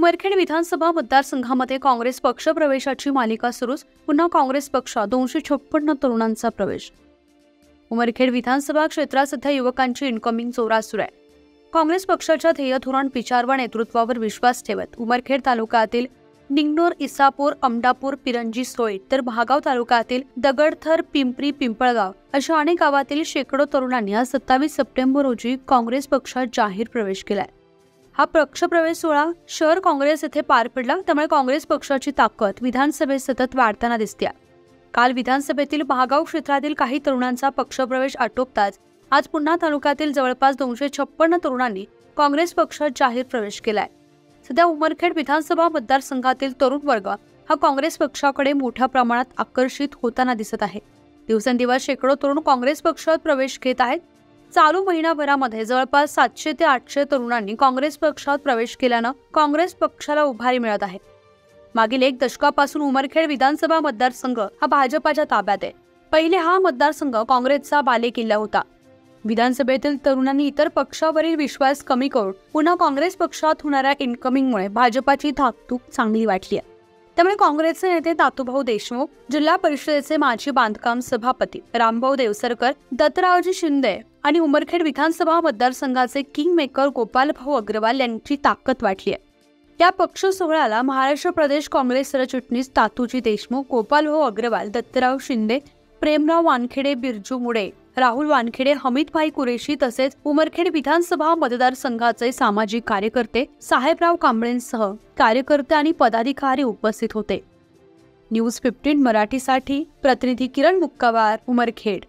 उमरखेड विधानसभा मतदारसंघामध्ये काँग्रेस पक्ष प्रवेशाची मालिका सुरूच. पुन्हा काँग्रेस पक्षात 256 तरुणांचा प्रवेश. उमरखेड विधानसभा क्षेत्रात सध्या युवकांची इनकमिंग जोरात सुरू आहे. काँग्रेस पक्षाच्या ध्येय धोरण विचार व नेतृत्वावर विश्वास ठेवत उमरखेड तालुक्यातील निंगनोर, इसापूर, अमडापूर, पिरंजी, सोय तर भागाव तालुक्यातील दगडथर, पिंपरी, पिंपळगाव अशा अनेक गावातील शेकडो तरुणांनी आज 27 सप्टेंबर रोजी काँग्रेस पक्षात जाहीर प्रवेश केलाय. हा पक्षप्रवेश सोहळा शहर काँग्रेस येथे पार पडला. त्यामुळे काँग्रेस पक्षाची ताकद विधानसभेत सतत वाढताना दिसते. काल विधानसभेतील भागाव क्षेत्रातील काही तरुणांचा पक्षप्रवेश आटोपताच आज पुन्हा तालुक्यातील जवळपास 256 तरुणांनी काँग्रेस पक्षात जाहीर प्रवेश केलाय. सध्या उमरखेड विधानसभा मतदारसंघातील तरुण वर्ग हा काँग्रेस पक्षाकडे मोठ्या प्रमाणात आकर्षित होताना दिसत आहे. दिवसेंदिवस शेकडो तरुण काँग्रेस पक्षात प्रवेश घेत आहेत. चालू महिनाभरामध्ये जवळपास 700 ते 800 तरुणांनी काँग्रेस पक्षात प्रवेश केल्यानं काँग्रेस पक्षाला उभारी मिळत आहे. मागील 1 दशकापासून उमरखेड विधानसभा मतदारसंघ हा भाजपाच्या ताब्यात आहे. पहिले हा मतदारसंघ काँग्रेसचा बालेकिल्ला होता. विधानसभेतील तरुणांनी इतर पक्षावरील विश्वास कमी करून पुन्हा काँग्रेस पक्षात होणाऱ्या इनकमिंगमुळे भाजपाची धाकधूक चांगली वाटली आहे. त्यामुळे काँग्रेसचे नेते तातूभाऊ देशमुख, जिल्हा परिषदेचे माजी बांधकाम सभापती रामभाऊ देवसरकर, दत्तरावजी शिंदे आणि उमरखेड विधानसभा मतदारसंघाचे किंग मेकर गोपालभाऊ अग्रवाल यांची ताकद वाटली आहे. या पक्ष सोहळ्याला महाराष्ट्र प्रदेश काँग्रेस सरचिटणीस तातूजी देशमुख, गोपालभाऊ अग्रवाल, दत्तराव शिंदे, प्रेमराव वानखेडे, बिरजू मुडे, राहुल वानखेडे, हमीदभाई कुरेशी तसेच उमरखेड विधानसभा मतदारसंघाचे सामाजिक कार्यकर्ते साहेबराव कांबळेंसह कार्यकर्ते आणि पदाधिकारी उपस्थित होते. न्यूज 15 मराठीसाठी प्रतिनिधी किरण मुक्कावार, उमरखेड.